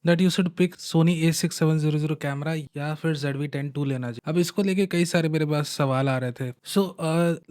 That you should pick Sony A6700 camera या फिर ZV-10 II लेना चाहिए। अब इसको लेके कई सारे मेरे पास सवाल आ रहे थे। So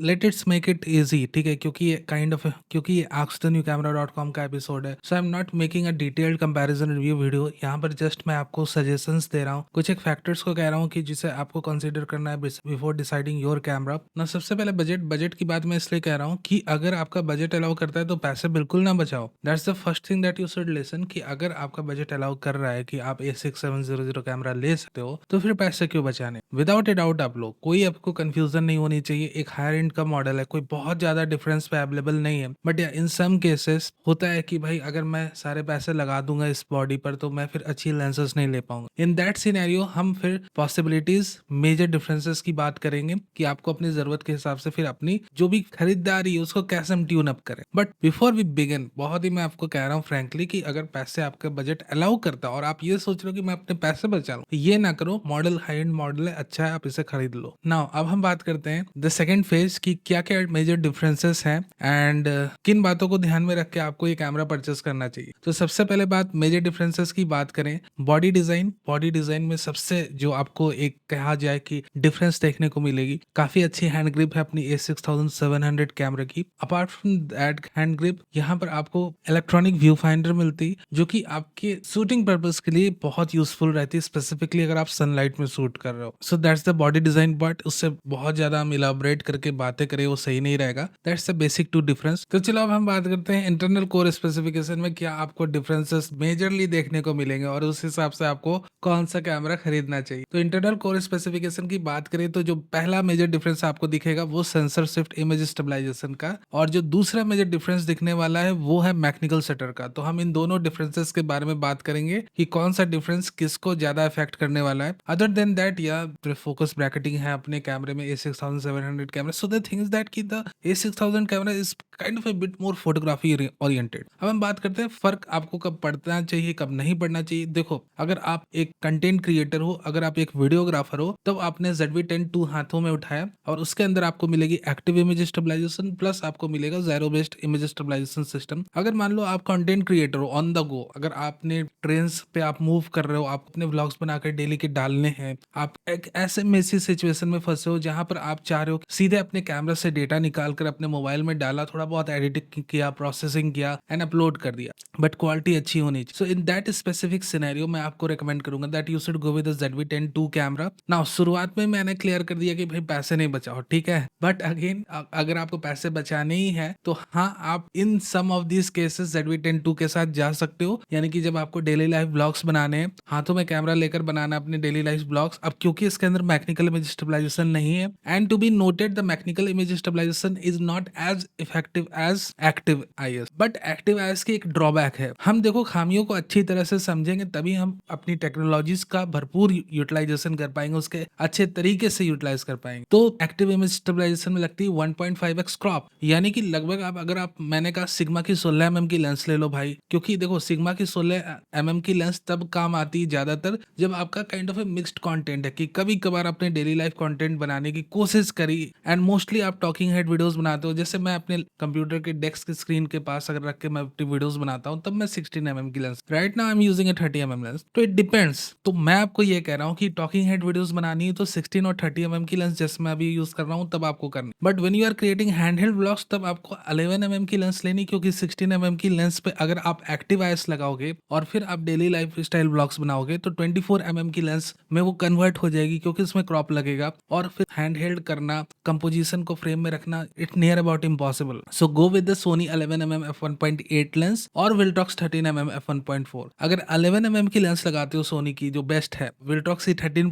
let its make it easy, ठीक है, क्योंकि ये asktheNewCamera.com का एपिसोड है। So I am not making a detailed comparison review video. यहाँ पर जस्ट मैं आपको सजेशंस दे रहा हूँ, कुछ एक फैक्टर्स को कह रहा हूँ कि जिसे आपको कंसीडर करना है बिफोर डिसाइडिंग योर कैमरा ना। सबसे पहले बजट की बात मैं इसलिए कह रहा हूँ कि अगर आपका बजट अलाउ करता है तो पैसे बिल्कुल ना बचाओ। That's the first thing that you should listen कि अगर आपका बजट अलाउ कर रहा है कि आप A6700 कैमरा ले सकते हो तो फिर पैसे क्यों बचाने। विदाउट ए डाउट आप लोग, कोई आपको कंफ्यूजन नहीं होनी चाहिए। एक हायर एंड का मॉडल है, कोई बहुत ज्यादा डिफरेंस पे अवेलेबल नहीं है, बट या इन सम केसेस होता है कि भाई अगर मैं सारे पैसे लगा दूंगा इस बॉडी पर तो मैं फिर अच्छी लेंसेज नहीं ले पाऊंगा। इन दैट सिनेरियो हम फिर पॉसिबिलिटीज, मेजर डिफरेंसेस की बात करेंगे कि आपको अपनी जरूरत के हिसाब से फिर अपनी जो भी खरीदारी है उसको कैसे हम ट्यून अप करें। बट बिफोर वी बिगिन, बहुत ही मैं आपको कह रहा हूँ फ्रेंकली कि अगर पैसे आपका बजट अलाउ करता है और आप ये सोच रहे हो कि मैं अपने पैसे बचा लूं, ये ना करो। मॉडल हाई एंड मॉडल है, अच्छा है, आप इसे खरीद लो। नाउ अब हम बात करते हैं द सेकंड फेज की क्या क्या मेजर डिफरेंसेस हैं एंड किन बातों को ध्यान में रख के आपको ये कैमरा परचेस करना चाहिए। तो सबसे पहले बात मेजर डिफरेंसेस की बात करें, बॉडी डिजाइन में सबसे जो आपको एक कहा जाए कि डिफरेंस देखने को मिलेगी, काफी अच्छी हैंड ग्रिप है अपनी A6700 कैमरा की। Apart from that hand grip, यहाँ पर आपको इलेक्ट्रॉनिक व्यू फाइंडर मिलती जो कि आपके शूटिंग पर्पस के लिए बहुत यूजफुल रहती है, स्पेसिफिकली अगर आप सनलाइट में शूट कर रहे हो। सो that's the body design, but उससे बहुत ज्यादा हम इलाबोरेट करके बातें करें वो सही नहीं रहेगा। That's the basic to difference. तो चलो अब हम बात करते हैं इंटरनल कोर स्पेसिफिकेशन में क्या आपको डिफरेंसेस मेजरली देखने को मिलेंगे और उस हिसाब से आपको कौन सा कैमरा खरीदना चाहिए। तो इंटरनल कोर स्पेसिफिकेशन की बात करें तो जो पहला मेजर डिफरेंस आपको दिखेगा वो सेंसर शिफ्ट इमेज स्टेबलाइजेशन का, और जो दूसरा मेजर डिफरेंस दिखने वाला है वो है मैकेनिकल शटर का। तो हम इन दोनों डिफरेंसेस के बारे में बात करेंगे कि कौन सा डिफरेंस किसको ज्यादा इफेक्ट करने वाला है। अदर देन दैट या फोकस ब्रैकेटिंग है अपने कैमरे में A6700 camera. So the thing is that कि the A6000 camera is kind of a bit more photography oriented. अब हम बात करते हैं फर्क आपको कब पड़ना चाहिए कब नहीं पड़ना चाहिए। देखो, अगर आप एक कंटेंट क्रिएटर हो, अगर आप एक वीडियोग्राफर हो, तब आपने ZV-10 II हाथों में उठाया और उसके अंदर आपको मिलेगी एक्टिव इमेज स्टेबलाइजेशन प्लस आपको मिलेगा zero based image stabilization system. अगर मान लो आप कंटेंट क्रिएटर हो ऑन द गो, अगर आपने ट्रेन पे आप मूव कर रहे हो, आप अपने व्लॉग्स बनाकर डेली के डालने हैं, आप एक ऐसे मेसी सिचुएशन में फंसे हो जहां पर आप चाह रहे हो सीधे अपने कैमरा से डेटा निकाल कर अपने मोबाइल में डाला, थोड़ा बहुत एडिटिंग किया, प्रोसेसिंग किया एंड अपलोड कर दिया, बट क्वालिटी अच्छी होनी चाहिए। सो इन दैट स्पेसिफिक सिनेरियो मैं आपको रिकमेंड करूंगा that you should go with ZV-10 II camera. Now शुरुआत में मैंने क्लियर कर दिया कि भाई पैसे नहीं बचाओ, ठीक है, बट अगेन अगर आपको पैसे बचाने ही है तो हाँ, आप in some of this cases ZV-10 II के साथ जा सकते हो। यानी कि जब आपको डेली लाइफ ब्लॉग्स बनाने हैं, हाथों में कैमरा लेकर बनाना अपने डेली लाइफ ब्लॉग्स। अब क्योंकि इसके अंदर मैकेनिकल इमेज स्टेबलाइजेशन नहीं है, and to be noted the mechanical image stabilization is not as effective as active IS, but active IS की एक ड्रॉबैक है। हम देखो खामियों को अच्छी तरह से समझेंगे तभी हम अपनी टेक्नोलॉजीज का भरपूर यूटिलाइजेशन कर पाएंगे, उसके अच्छे तरीके से यूटिलाइज कर पाएंगे। तो एक्टिव इमेज स्टेबलाइजेशन में लगती है 1.5x क्रॉप, यानी कि लगभग आप अगर आप मैंने कहा सिग्मा की 16 mm की लेंस ले लो भाई, क्योंकि देखो सिग्मा की 16 mm की लेंस तब काम आती है ज्यादातर जब आपका kind of A mixed content है कि कभी कभार अपने डेली लाइफ कंटेंट बनाने की कोशिश करी, एंड मोस्टली आप टॉकिंग हेड वीडियोस बनाते हो। जैसे मैं अपने कंप्यूटर के डेस्क की स्क्रीन के पास अगर रख के मैं अपनी वीडियोस बनाता हूं तब मैं 16 mm की lens, right now I am using A 30 mm lens. तो इट डिपेंड्स। तो मैं आपको ये कह रहा हूँ कि टॉकिंग हेड वीडियोस बनानी है तो 16 और 30 mm की लेंस जैसे मैं अभी यूज कर रहा हूँ तब आपको करनी, but when you are creating handheld vlogs तब आपको 11 mm की लेंस लेनी, क्योंकि 16 mm की लेंस पे अगर आप एक्टिव IS लगाओगे और फिर आप डेली लाइफ स्टाइल व्लॉग्स बनाओगे तो 24 mm की लेंस में वो कन्वर्ट हो जाएगी, क्योंकि इसमें क्रॉप लगेगा और फिर हैंडहेल्ड करना, कंपोजिशन को फ्रेम में रखना, it near about impossible. So go with the Sony 11 mm f1.8 lens और विल्ट्रॉक्स 13 mm f1.4। अगर 11 mm की लेंस लगाते हो सोनी की जो बेस्ट है, विल्ट्रॉक्स की 13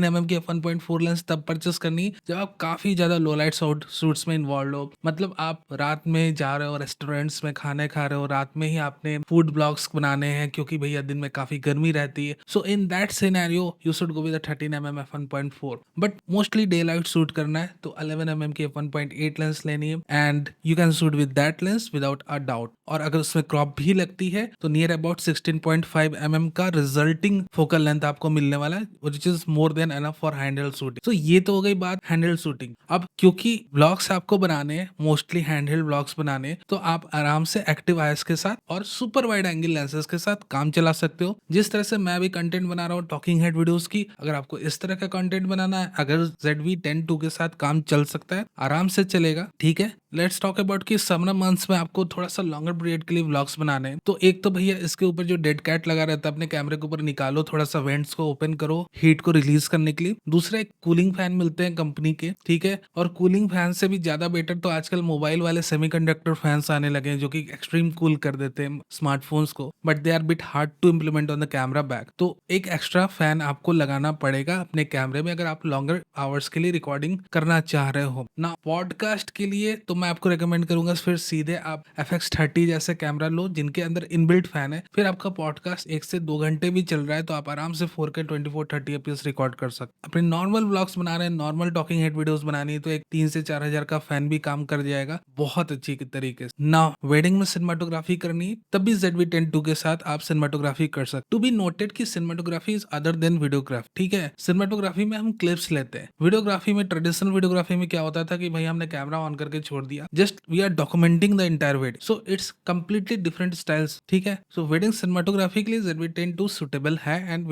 mm की f1.4 लेंस तब परचेस करनी जब आप काफी ज्यादा लो लाइट शूट्स में इन्वॉल्व हो। मतलब आप रात में जा रहे हो, रेस्टोरेंट्स में खाने खा रहे हो, रात में ही आपने फूड ब्लॉग्स बनाने हैं क्योंकि भैया दिन में काफी गर्मी रहती है। So in that scenario you should go with 13 mm f1.4, but mostly day light shoot करना है तो 11 mm की f1.8 लेंस लेनी है and you can shoot with that lens without a doubt. और अगर उसमें क्रॉप भी लगती है तो नियर अबाउट 16.5 mm का रिजल्टिंग फोकल लेंथ आपको मिलने वाला है, which is more than enough for handheld shooting. तो ये तो हो गई बात हैंडहेल्ड शूटिंग। अब क्योंकि ब्लॉग्स आपको बनाने हैं, मोस्टली हैंडहेल्ड ब्लॉग्स बनाने हैं, तो आप आराम से एक्टिव आईएस के साथ और सुपर वाइड एंगल लेंसेज के साथ काम चला सकते हो। जिस तरह से मैं अभी कंटेंट बना रहा हूँ टॉकिंग हेड वीडियोस की, अगर आपको इस तरह का कंटेंट बनाना है, अगर ZV-10 II के साथ काम चल सकता है, आराम से चलेगा। ठीक है, लेट्स टॉक अबाउट कि समर मंथ्स में आपको थोड़ा सा लॉन्गर पीरियड के लिए व्लॉग्स बनाने हैं। तो एक तो भैया इसके ऊपर जो डेड कैट लगा रहता है अपने कैमरे के ऊपर निकालो, थोड़ा सा वेंट्स को ओपन करो हीट को रिलीज करने के लिए। दूसरा, एक कूलिंग फैन मिलते हैं कंपनी के, ठीक है, और कूलिंग फैन से भी ज्यादा बेटर तो आजकल मोबाइल वाले सेमीकंडक्टर फैंस आने लगे हैं जो कि एक्सट्रीम कूल कर देते हैं स्मार्टफोन्स को, but they are bit hard to implement on the camera back. तो एक एक्स्ट्रा फैन आपको लगाना पड़ेगा अपने कैमरे में अगर आप लॉन्गर आवर्स के लिए रिकॉर्डिंग करना चाह रहे हो ना। पॉडकास्ट के लिए तो मैं आपको रिकमेंड करूंगा फिर सीधे आप FX30 जैसे कैमरा लो जिनके अंदर इनबिल्ट फैन है। फिर आपका पॉडकास्ट 1 से 2 घंटे भी चल रहा है तो आप आराम से 4K 2430 FPS रिकॉर्ड कर सकते। अपने नॉर्मल ब्लॉग्स बना रहे हैं, नॉर्मल टॉकिंग हेड वीडियोस बनानी है तो एक 3 से 4 हजार का फैन भी काम कर जाएगा बहुत अच्छी तरीके से ना। वेडिंग में सिनेमाटोग्राफी करनी तब भी ZV-10 II के साथ आप सिनेमाटोग्राफी कर सकते। टू बी नोटेड कि cinematography is other than videography. ठीक है, सिनेमाटोग्राफी में हम क्लिप्स लेते हैं, वीडियोग्राफी में, ट्रेडिशनल वीडियोग्राफी में क्या होता था कि भाई हमने कैमरा ऑन करके छोड़ दिया, just we are documenting the entire wedding, so it's completely different styles. ठीक है, सो वेडिंग सिनेमाटोग्राफी के लिए ZV-10 II सुटेबल है and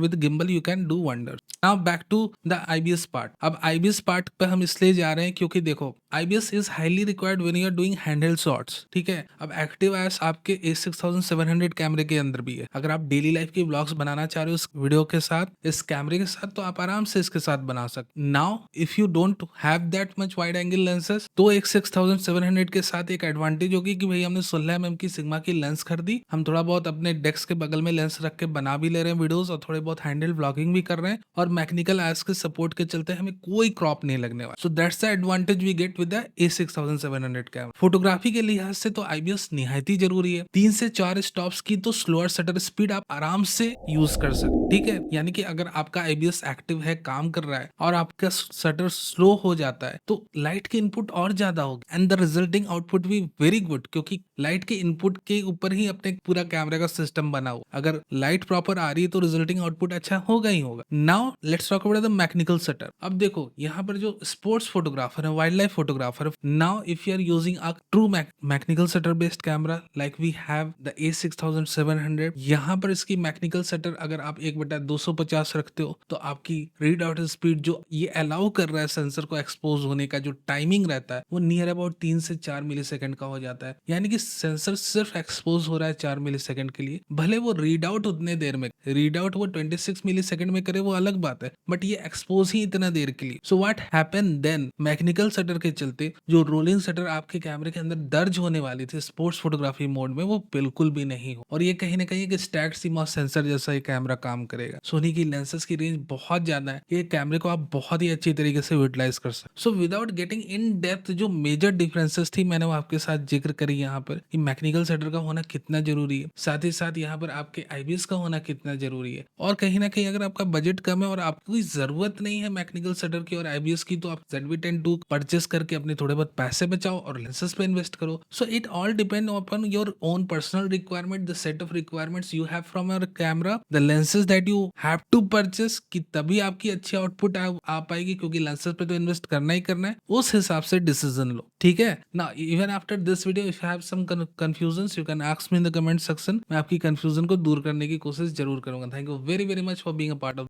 with gimbal you can do wonder. Now back to the IBS part. अब IBS पार्ट पे हम इसलिए जा रहे हैं क्योंकि देखो IBS is highly required when you are doing handheld shots. ठीक है, अब एक्टिव आईएस आपके A6700 कैमरे के अंदर भी है। अगर आप डेली लाइफ की व्लॉग्स बनाना चाह रहे हो इस वीडियो के साथ, इस कैमरे के साथ, तो आप आराम से इसके साथ बना सकते। Now if you don't have that much wide angle lenses तो एक 6700 के साथ एक एडवांटेज होगी कि भाई हमने 16 mm की सिग्मा की लेंस खरीदी, हम थोड़ा बहुत अपने डेस्क के बगल में लेंस रख के बना भी ले रहे हैं वीडियोस और थोड़े बहुत हैंडल व्लॉगिंग भी कर रहे हैं और मैकेनिकल आईएस के सपोर्ट के चलते हमें कोई क्रॉप नहीं लगने वाला। So that's the advantage we get with the A6700 camera. Photography के लिहाज से तो IBS निहायत ही जरूरी है। 3 से 4 स्टॉप्स की तो स्लोअर शटर स्पीड आप आराम से यूज कर सकते। ठीक है, यानी कि अगर आपका IBS एक्टिव है, काम कर रहा है और आपका शटर स्लो हो जाता है तो लाइट की इनपुट और ज्यादा होगी एंड द रिजल्टिंग आउटपुट भी वेरी गुड, क्योंकि लाइट के इनपुट के ऊपर ही अपने पूरा कैमरा का सिस्टम बना हुआ। अगर लाइट प्रॉपर आ रही है तो रिजल्टिंग आउटपुट अच्छा होगा ही होगा। Now let's talk about the mechanical shutter. अब देखो यहाँ पर जो स्पोर्ट्स फोटोग्राफर है, wildlife photographer, now if you are using a true mechanical shutter based camera like we have the A6700, यहाँ पर इसकी मैकेनिकल शटर अगर आप 1/250 रखते हो तो आपकी रीड आउट स्पीड जो ये अलाउ कर रहा है सेंसर को एक्सपोज होने का, जो टाइमिंग रहता है वो नियर अबाउट 3 से 4 मिलीसेकंड का हो जाता है। यानी कि सेंसर सिर्फ एक्सपोज हो रहा है 4 मिलीसेकंड के लिए, भले वो रीड आउट उतने देर में, रीड आउट वो 26 मिलीसेकंड में करे वो अलग बात है, बट ये एक्सपोज ही इतना देर के लिए। So what happen then, mechanical shutter के चलते जो रोलिंग शटर आपके कैमरे के अंदर दर्ज होने वाली थी स्पोर्ट्स फोटोग्राफी मोड में वो बिल्कुल भी नहीं हो, और ये कहीं ना कहीं एक स्टैक्ड CMOS सेंसर जैसा ये कैमरा काम करेगा। सोनी की लेंसेज की रेंज बहुत ज्यादा है, ये कैमरे को आप बहुत ही अच्छी तरीके से यूटिलाइज कर सकते। So without getting in depth जो मेजर डिफरेंसेस थी मैंने वो आपके साथ जिक्र करी यहाँ पर कि मैकेनिकल शटर का होना कितना जरूरी है, साथ ही साथ यहाँ पर आपके IBS का होना कितना जरूरी है, और कहीं ना कहीं अगर आपका बजट कम है और आपको कोई जरूरत नहीं है मैकेनिकल शटर की और IBS की, तो आप ZV-10 II परचेस करके अपने थोड़े बहुत पैसे बचाओ और लेंसेज पे इन्वेस्ट करो। So it all depend upon your own personal requirement, the set of requirements you have from your camera, the lenses that you have to purchase, कि तभी आपकी अच्छी आउटपुट आ पाएगी, क्योंकि लेंसेज पे तो इन्वेस्ट करना ही करना है। उस हिसाब से डिसीजन लो। ठीक है ना, even after this video if you have some confusions you can ask me in the comment section. मैं आपकी कंफ्यूजन को दूर करने की कोशिश जरूर करूंगा। Thank you very very much for being a part of